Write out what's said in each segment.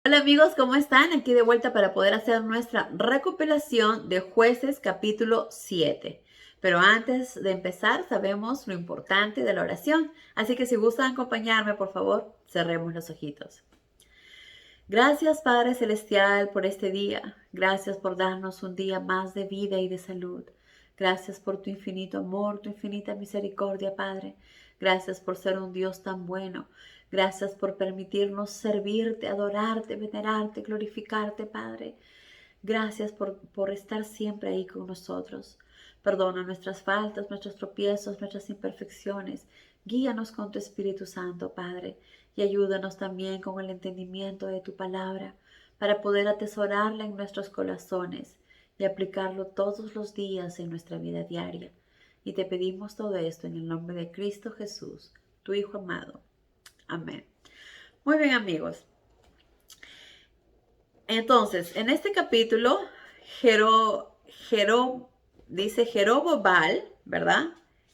Hola amigos, ¿cómo están? Aquí de vuelta para poder hacer nuestra recopilación de Jueces capítulo 7. Pero antes de empezar, sabemos lo importante de la oración. Así que si gustan acompañarme, por favor, cerremos los ojitos. Gracias Padre Celestial por este día. Gracias por darnos un día más de vida y de salud. Gracias por tu infinito amor, tu infinita misericordia, Padre. Gracias por ser un Dios tan bueno. Gracias por permitirnos servirte, adorarte, venerarte, glorificarte, Padre. Gracias por estar siempre ahí con nosotros. Perdona nuestras faltas, nuestros tropiezos, nuestras imperfecciones. Guíanos con tu Espíritu Santo, Padre, y ayúdanos también con el entendimiento de tu palabra para poder atesorarla en nuestros corazones y aplicarlo todos los días en nuestra vida diaria. Y te pedimos todo esto en el nombre de Cristo Jesús, tu Hijo amado. Amén. Muy bien, amigos. Entonces, en este capítulo, Jero, dice Jerobabal, ¿verdad?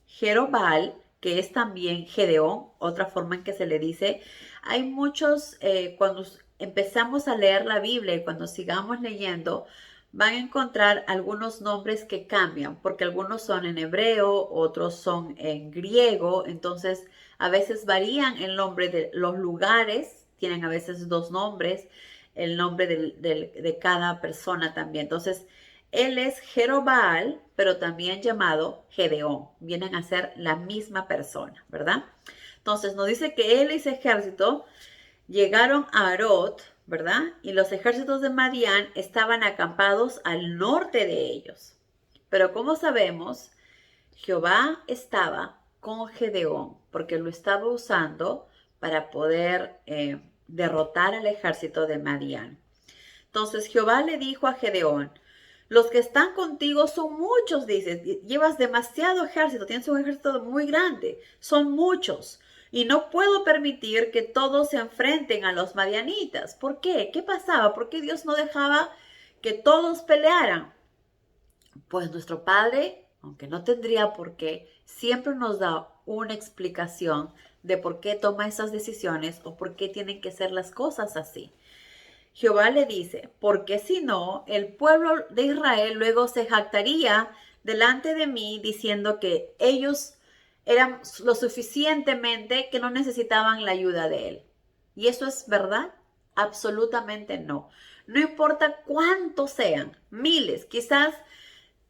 Jerobal, que es también Gedeón, otra forma en que se le dice. Hay muchos, cuando empezamos a leer la Biblia y cuando sigamos leyendo, van a encontrar algunos nombres que cambian, porque algunos son en hebreo, otros son en griego, entonces a veces varían el nombre de los lugares, tienen a veces dos nombres, el nombre de cada persona también. Entonces, él es Jerobal, pero también llamado Gedeón. Vienen a ser la misma persona, ¿verdad? Entonces, nos dice que él y su ejército llegaron a Arot, ¿verdad? Y los ejércitos de Madián estaban acampados al norte de ellos. Pero como sabemos, Jehová estaba con Gedeón, porque lo estaba usando para poder derrotar al ejército de Madián. Entonces Jehová le dijo a Gedeón, los que están contigo son muchos, dices, llevas demasiado ejército, tienes un ejército muy grande, son muchos. Y no puedo permitir que todos se enfrenten a los madianitas. ¿Por qué? ¿Qué pasaba? ¿Por qué Dios no dejaba que todos pelearan? Pues nuestro Padre, aunque no tendría por qué, siempre nos da una explicación de por qué toma esas decisiones o por qué tienen que ser las cosas así. Jehová le dice, porque si no, el pueblo de Israel luego se jactaría delante de mí diciendo que ellos eran lo suficientemente que no necesitaban la ayuda de él. ¿Y eso es verdad? Absolutamente no. No importa cuántos sean, miles, quizás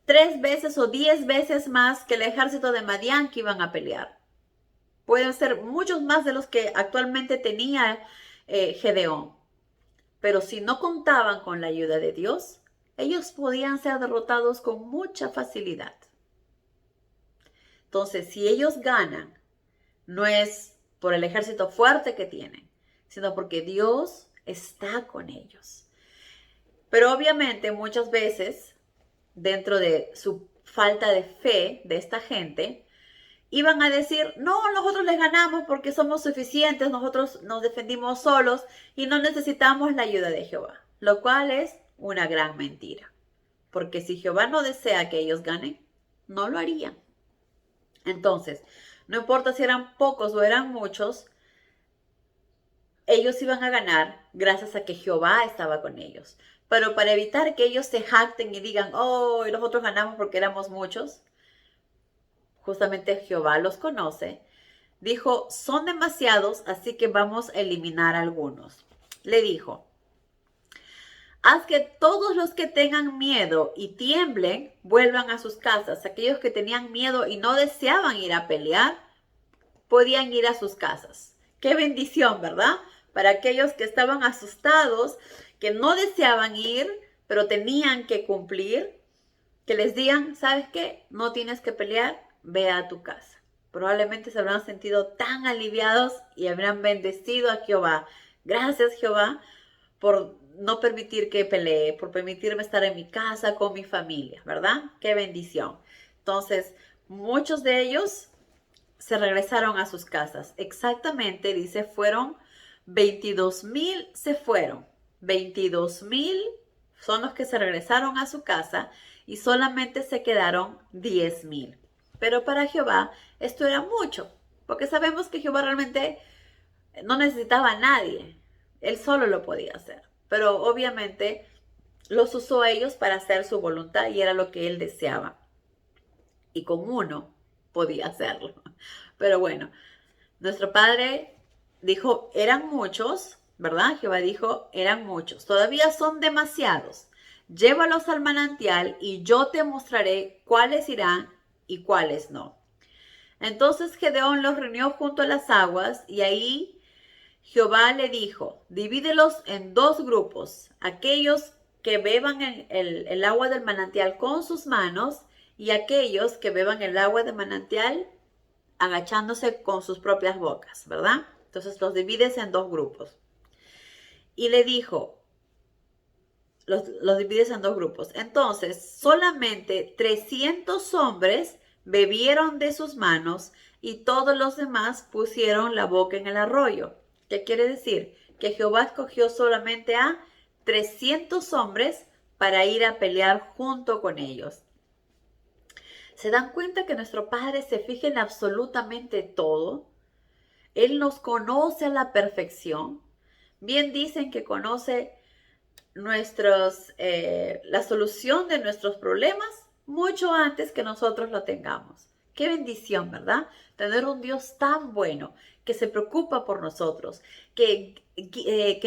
3 veces o 10 veces más que el ejército de Madián que iban a pelear. Pueden ser muchos más de los que actualmente tenía Gedeón. Pero si no contaban con la ayuda de Dios, ellos podían ser derrotados con mucha facilidad. Entonces, si ellos ganan, no es por el ejército fuerte que tienen, sino porque Dios está con ellos. Pero obviamente muchas veces, dentro de su falta de fe de esta gente, iban a decir, no, nosotros les ganamos porque somos suficientes, nosotros nos defendimos solos y no necesitamos la ayuda de Jehová, lo cual es una gran mentira, porque si Jehová no desea que ellos ganen, no lo harían. Entonces, no importa si eran pocos o eran muchos, ellos iban a ganar gracias a que Jehová estaba con ellos. Pero para evitar que ellos se jacten y digan, oh, y nosotros ganamos porque éramos muchos, justamente Jehová los conoce, dijo, son demasiados, así que vamos a eliminar algunos. Le dijo, haz que todos los que tengan miedo y tiemblen vuelvan a sus casas. Aquellos que tenían miedo y no deseaban ir a pelear, podían ir a sus casas. Qué bendición, ¿verdad? Para aquellos que estaban asustados, que no deseaban ir, pero tenían que cumplir, que les digan, ¿sabes qué? No tienes que pelear, ve a tu casa. Probablemente se habrán sentido tan aliviados y habrán bendecido a Jehová. Gracias, Jehová, por no permitir que pelee, por permitirme estar en mi casa con mi familia, ¿verdad? Qué bendición. Entonces, muchos de ellos se regresaron a sus casas. Exactamente, dice, fueron 22,000 se fueron. 22,000 son los que se regresaron a su casa y solamente se quedaron 10,000. Pero para Jehová esto era mucho, porque sabemos que Jehová realmente no necesitaba a nadie. Él solo lo podía hacer. pero obviamente los usó a ellos para hacer su voluntad y era lo que él deseaba. Y con uno podía hacerlo. Pero bueno, nuestro padre dijo, eran muchos, ¿verdad? Jehová dijo, eran muchos. Todavía son demasiados. Llévalos al manantial y yo te mostraré cuáles irán y cuáles no. Entonces Gedeón los reunió junto a las aguas y ahí Jehová le dijo, divídelos en dos grupos, aquellos que beban el agua del manantial con sus manos y aquellos que beban el agua del manantial agachándose con sus propias bocas, ¿verdad? Entonces los divides en dos grupos. Y le dijo, los divides en dos grupos. Entonces, solamente 300 hombres bebieron de sus manos y todos los demás pusieron la boca en el arroyo. ¿Qué quiere decir? Que Jehová escogió solamente a 300 hombres para ir a pelear junto con ellos. ¿Se dan cuenta que nuestro Padre se fija en absolutamente todo? Él nos conoce a la perfección. Bien dicen que conoce la solución de nuestros problemas mucho antes que nosotros lo tengamos. Qué bendición, ¿verdad? Tener un Dios tan bueno que se preocupa por nosotros, que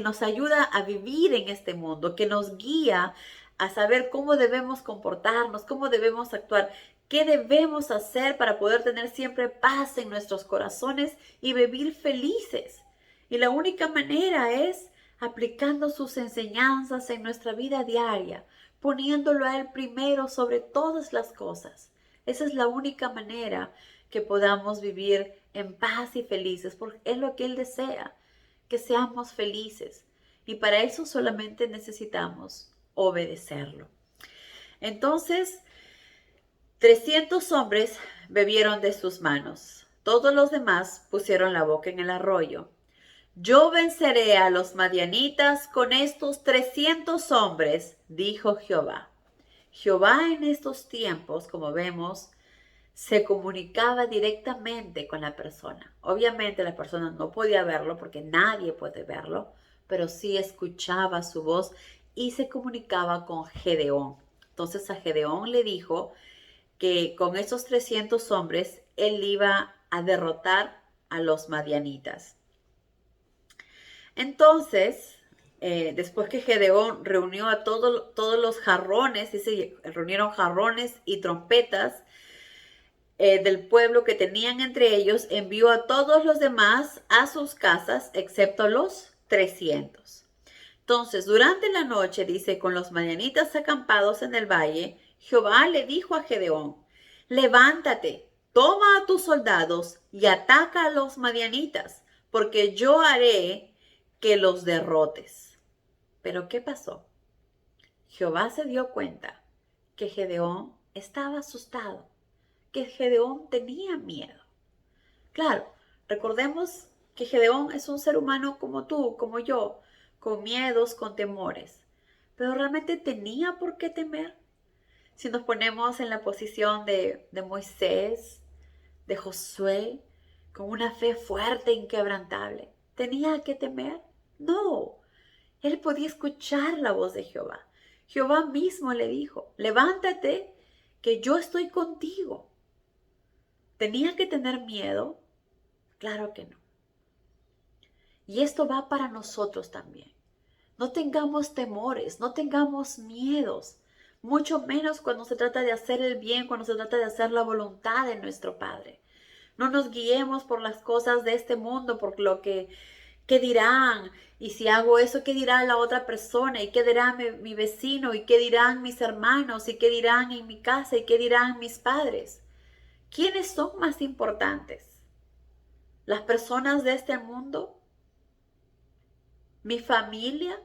nos ayuda a vivir en este mundo, que nos guía a saber cómo debemos comportarnos, cómo debemos actuar, qué debemos hacer para poder tener siempre paz en nuestros corazones y vivir felices. Y la única manera es aplicando sus enseñanzas en nuestra vida diaria, poniéndolo a Él primero sobre todas las cosas. Esa es la única manera que podamos vivir en paz y felices, porque es lo que Él desea, que seamos felices. Y para eso solamente necesitamos obedecerlo. Entonces, 300 hombres bebieron de sus manos. Todos los demás pusieron la boca en el arroyo. Yo venceré a los madianitas con estos 300 hombres, dijo Jehová. Jehová en estos tiempos, como vemos, se comunicaba directamente con la persona. Obviamente la persona no podía verlo porque nadie puede verlo, pero sí escuchaba su voz y se comunicaba con Gedeón. Entonces a Gedeón le dijo que con esos 300 hombres él iba a derrotar a los madianitas. Entonces, después que Gedeón reunió a todos los jarrones, dice, reunieron jarrones y trompetas del pueblo que tenían entre ellos, envió a todos los demás a sus casas, excepto los 300. Entonces, durante la noche, dice, con los madianitas acampados en el valle, Jehová le dijo a Gedeón, levántate, toma a tus soldados y ataca a los madianitas, porque yo haré que los derrotes. Pero ¿qué pasó? Jehová se dio cuenta que Gedeón estaba asustado, que Gedeón tenía miedo. Claro, recordemos que Gedeón es un ser humano como tú, como yo, con miedos, con temores. Pero ¿realmente tenía por qué temer? Si nos ponemos en la posición de Moisés, de Josué, con una fe fuerte e inquebrantable, ¿tenía que temer? No, él podía escuchar la voz de Jehová. Jehová mismo le dijo, levántate, que yo estoy contigo. ¿Tenía que tener miedo? Claro que no. Y esto va para nosotros también. No tengamos temores, no tengamos miedos, mucho menos cuando se trata de hacer el bien, cuando se trata de hacer la voluntad de nuestro Padre. No nos guiemos por las cosas de este mundo, por lo que ¿qué dirán? Y si hago eso, ¿qué dirá la otra persona? ¿Y qué dirá mi vecino? ¿Y qué dirán mis hermanos? ¿Y qué dirán en mi casa? ¿Y qué dirán mis padres? ¿Quiénes son más importantes? ¿Las personas de este mundo? ¿Mi familia?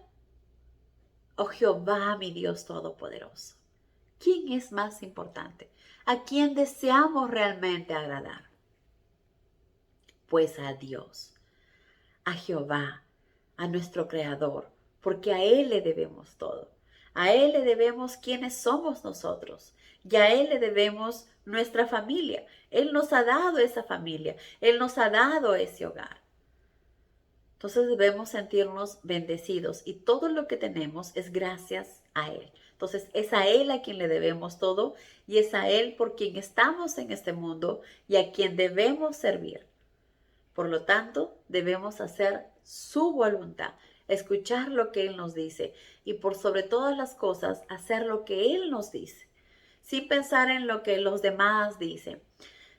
¿O Jehová, mi Dios Todopoderoso? ¿Quién es más importante? ¿A quién deseamos realmente agradar? Pues a Dios, a Jehová, a nuestro Creador, porque a Él le debemos todo. A Él le debemos quiénes somos nosotros y a Él le debemos nuestra familia. Él nos ha dado esa familia, Él nos ha dado ese hogar. Entonces debemos sentirnos bendecidos y todo lo que tenemos es gracias a Él. Entonces es a Él a quien le debemos todo y es a Él por quien estamos en este mundo y a quien debemos servir. Por lo tanto, debemos hacer su voluntad, escuchar lo que Él nos dice y por sobre todas las cosas hacer lo que Él nos dice, sin pensar en lo que los demás dicen.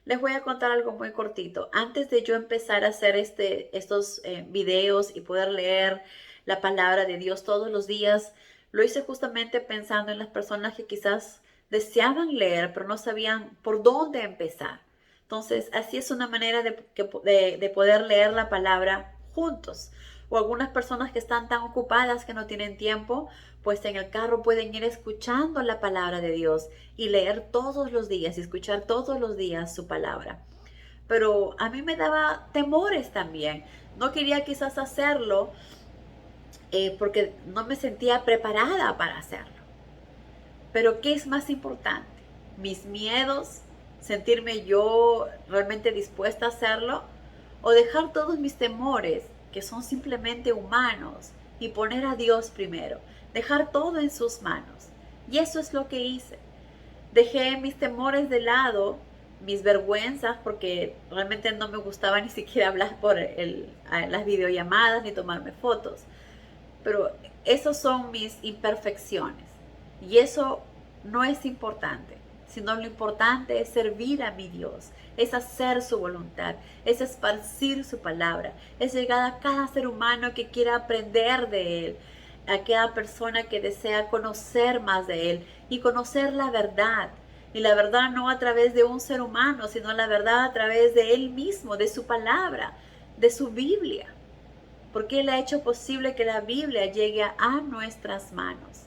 Les voy a contar algo muy cortito. Antes de yo empezar a hacer estos videos y poder leer la palabra de Dios todos los días, lo hice justamente pensando en las personas que quizás deseaban leer, pero no sabían por dónde empezar. Entonces, así es una manera de poder leer la palabra juntos. O algunas personas que están tan ocupadas que no tienen tiempo, pues en el carro pueden ir escuchando la palabra de Dios y leer todos los días y escuchar todos los días su palabra. Pero a mí me daba temores también. No quería quizás hacerlo porque no me sentía preparada para hacerlo. Pero ¿qué es más importante? ¿Mis miedos? ¿Sentirme yo realmente dispuesta a hacerlo? ¿O dejar todos mis temores, que son simplemente humanos, y poner a Dios primero? Dejar todo en sus manos. Y eso es lo que hice. Dejé mis temores de lado, mis vergüenzas, porque realmente no me gustaba ni siquiera hablar por las videollamadas ni tomarme fotos. Pero esos son mis imperfecciones. Y eso no es importante, sino lo importante es servir a mi Dios, es hacer su voluntad, es esparcir su palabra, es llegar a cada ser humano que quiera aprender de Él, a cada persona que desea conocer más de Él y conocer la verdad. Y la verdad no a través de un ser humano, sino la verdad a través de Él mismo, de su palabra, de su Biblia. Porque Él ha hecho posible que la Biblia llegue a nuestras manos.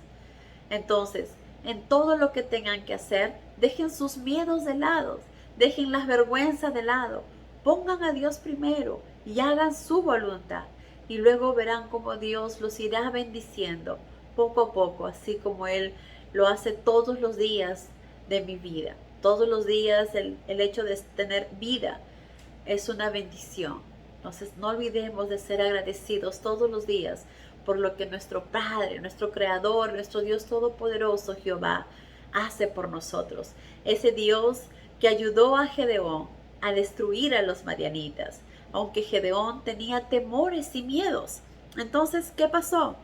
Entonces, en todo lo que tengan que hacer, dejen sus miedos de lado, dejen las vergüenzas de lado, pongan a Dios primero y hagan su voluntad. Y luego verán cómo Dios los irá bendiciendo poco a poco, así como Él lo hace todos los días de mi vida. Todos los días el hecho de tener vida es una bendición. Entonces no olvidemos de ser agradecidos todos los días por lo que nuestro Padre, nuestro Creador, nuestro Dios Todopoderoso Jehová hace por nosotros. Ese Dios que ayudó a Gedeón a destruir a los madianitas, aunque Gedeón tenía temores y miedos. Entonces, ¿qué pasó?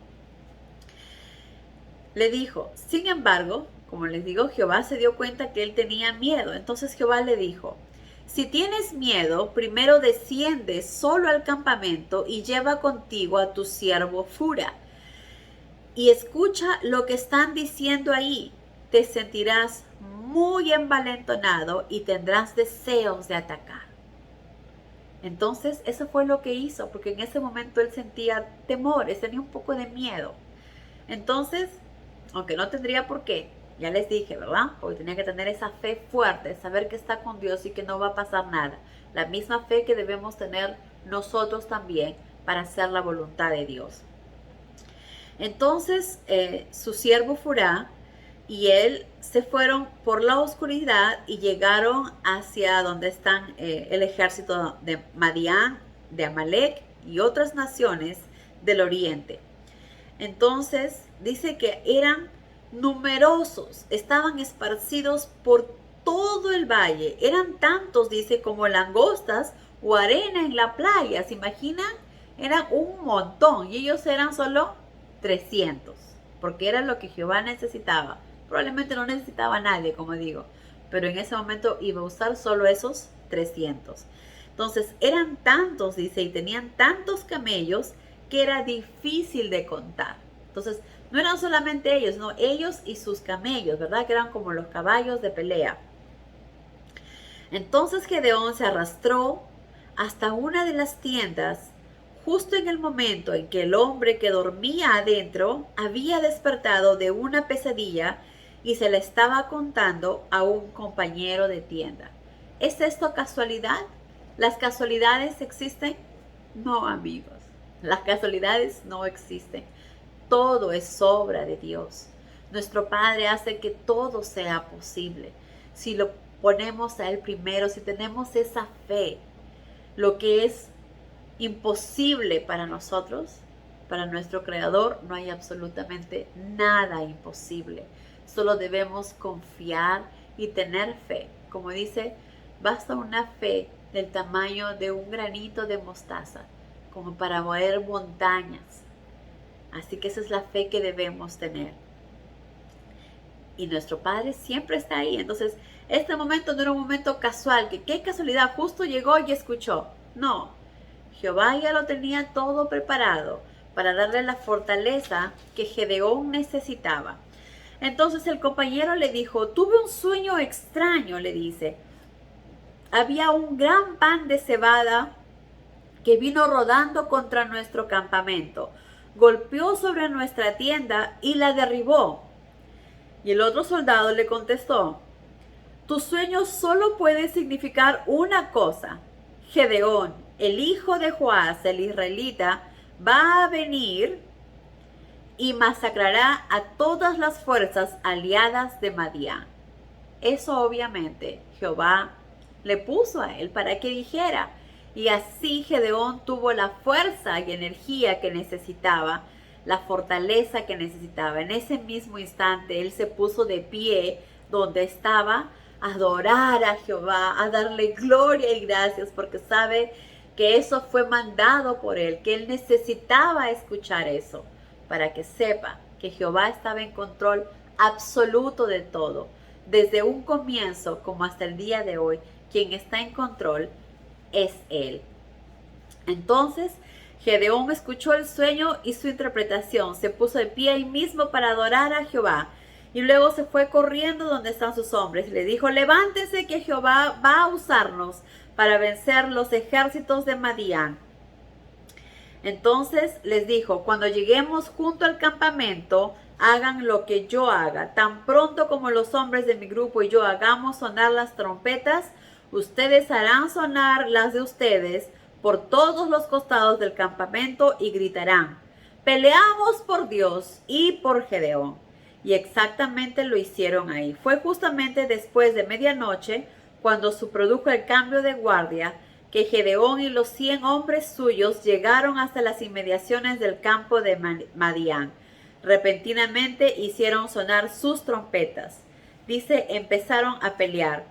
Le dijo, sin embargo, como les digo, Jehová se dio cuenta que él tenía miedo. Entonces Jehová le dijo, si tienes miedo, primero desciende solo al campamento y lleva contigo a tu siervo Fura. Y escucha lo que están diciendo ahí. Te sentirás muy envalentonado y tendrás deseos de atacar. Entonces, eso fue lo que hizo, porque en ese momento él sentía temores, tenía un poco de miedo. Entonces, aunque no tendría por qué, ya les dije, ¿verdad? Porque tenía que tener esa fe fuerte, saber que está con Dios y que no va a pasar nada. La misma fe que debemos tener nosotros también para hacer la voluntad de Dios. Entonces, su siervo Furá y él se fueron por la oscuridad y llegaron hacia donde están el ejército de Madián, de Amalek y otras naciones del oriente. Entonces, dice que eran numerosos, estaban esparcidos por todo el valle. Eran tantos, dice, como langostas o arena en la playa. ¿Se imaginan? Eran un montón y ellos eran solo 300, porque era lo que Jehová necesitaba. Probablemente no necesitaba a nadie, como digo, pero en ese momento iba a usar solo esos 300. Entonces, eran tantos, dice, y tenían tantos camellos que era difícil de contar. Entonces, no eran solamente ellos, no, ellos y sus camellos, ¿verdad? Que eran como los caballos de pelea. Entonces Gedeón se arrastró hasta una de las tiendas, justo en el momento en que el hombre que dormía adentro había despertado de una pesadilla y se le estaba contando a un compañero de tienda. ¿Es esto casualidad? ¿Las casualidades existen? No, amigos. Las casualidades no existen. Todo es obra de Dios. Nuestro Padre hace que todo sea posible. Si lo ponemos a Él primero, si tenemos esa fe, lo que es imposible para nosotros, para nuestro Creador, no hay absolutamente nada imposible. Solo debemos confiar y tener fe. Como dice, basta una fe del tamaño de un granito de mostaza, como para mover montañas. Así que esa es la fe que debemos tener. Y nuestro Padre siempre está ahí. Entonces, este momento no era un momento casual, que qué casualidad, justo llegó y escuchó. No, Jehová ya lo tenía todo preparado para darle la fortaleza que Gedeón necesitaba. Entonces el compañero le dijo, tuve un sueño extraño, le dice. Había un gran pan de cebada que vino rodando contra nuestro campamento. Golpeó sobre nuestra tienda y la derribó. Y el otro soldado le contestó, tu sueño solo puede significar una cosa. Gedeón, el hijo de Joás, el israelita, va a venir y masacrará a todas las fuerzas aliadas de Madián. Eso obviamente Jehová le puso a él para que dijera. Y así Gedeón tuvo la fuerza y energía que necesitaba, la fortaleza que necesitaba. En ese mismo instante él se puso de pie donde estaba a adorar a Jehová, a darle gloria y gracias, porque sabe que eso fue mandado por él, que él necesitaba escuchar eso, para que sepa que Jehová estaba en control absoluto de todo. Desde un comienzo como hasta el día de hoy, quien está en control es Él. Entonces, Gedeón escuchó el sueño y su interpretación. Se puso de pie ahí mismo para adorar a Jehová. Y luego se fue corriendo donde están sus hombres. Y le dijo, levántense que Jehová va a usarnos para vencer los ejércitos de Madián. Entonces les dijo, cuando lleguemos junto al campamento, hagan lo que yo haga. Tan pronto como los hombres de mi grupo y yo hagamos sonar las trompetas, ustedes harán sonar las de ustedes por todos los costados del campamento y gritarán, peleamos por Dios y por Gedeón. Y exactamente lo hicieron ahí. Fue justamente después de medianoche, cuando se produjo el cambio de guardia, que Gedeón y los 100 hombres suyos llegaron hasta las inmediaciones del campo de Madián. Repentinamente hicieron sonar sus trompetas. Dice, empezaron a pelear.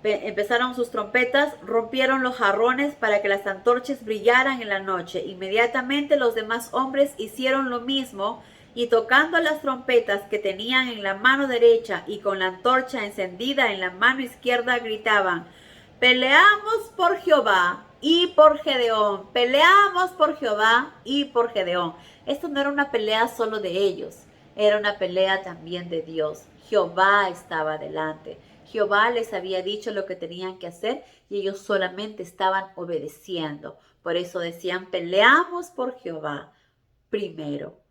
Empezaron sus trompetas, rompieron los jarrones para que las antorchas brillaran en la noche. Inmediatamente los demás hombres hicieron lo mismo y tocando las trompetas que tenían en la mano derecha y con la antorcha encendida en la mano izquierda gritaban, peleamos por Jehová y por Gedeón, peleamos por Jehová y por Gedeón. Esto no era una pelea solo de ellos, era una pelea también de Dios. Jehová estaba delante. Jehová les había dicho lo que tenían que hacer y ellos solamente estaban obedeciendo. Por eso decían, peleamos por Jehová primero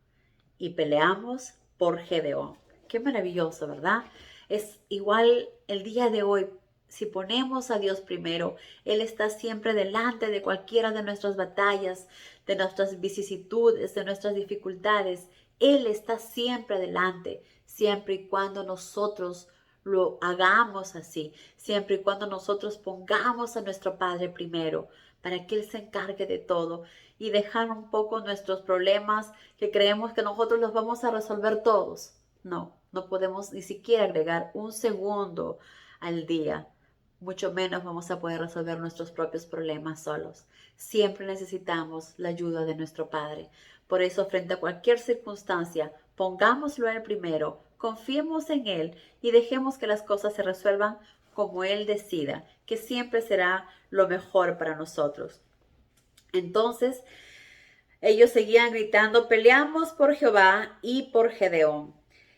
y peleamos por Gedeón. Qué maravilloso, ¿verdad? Es igual el día de hoy. Si ponemos a Dios primero, Él está siempre delante de cualquiera de nuestras batallas, de nuestras vicisitudes, de nuestras dificultades. Él está siempre adelante, siempre y cuando nosotros lo hagamos así, siempre y cuando nosotros pongamos a nuestro Padre primero, para que Él se encargue de todo y dejar un poco nuestros problemas que creemos que nosotros los vamos a resolver todos. No, no podemos ni siquiera agregar un segundo al día. Mucho menos vamos a poder resolver nuestros propios problemas solos. Siempre necesitamos la ayuda de nuestro Padre. Por eso, frente a cualquier circunstancia, pongámoslo a Él primero, confiemos en Él y dejemos que las cosas se resuelvan como Él decida, que siempre será lo mejor para nosotros. Entonces, ellos seguían gritando, peleamos por Jehová y por Gedeón.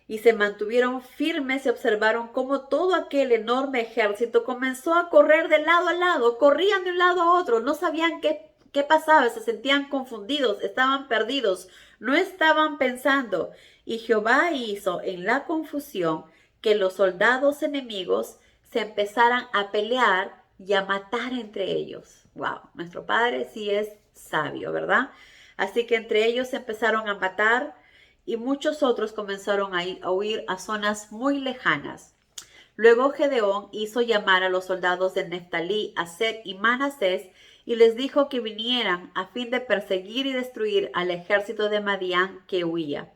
Y se mantuvieron firmes y observaron cómo todo aquel enorme ejército comenzó a correr de lado a lado, corrían de un lado a otro, no sabían qué pasaba, se sentían confundidos, estaban perdidos, no estaban pensando. Y Jehová hizo en la confusión que los soldados enemigos se empezaran a pelear y a matar entre ellos. Wow, nuestro Padre sí es sabio, ¿verdad? Así que entre ellos se empezaron a matar y muchos otros comenzaron a huir a zonas muy lejanas. Luego Gedeón hizo llamar a los soldados de Neftalí, Aser y Manasés y les dijo que vinieran a fin de perseguir y destruir al ejército de Madián que huía.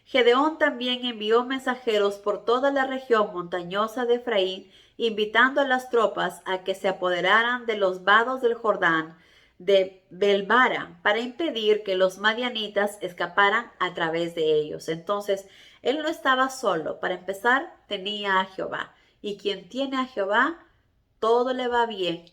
Gedeón también envió mensajeros por toda la región montañosa de Efraín, invitando a las tropas a que se apoderaran de los vados del Jordán de Belbara para impedir que los madianitas escaparan a través de ellos. Entonces, él no estaba solo. Para empezar, tenía a Jehová. Y quien tiene a Jehová, todo le va bien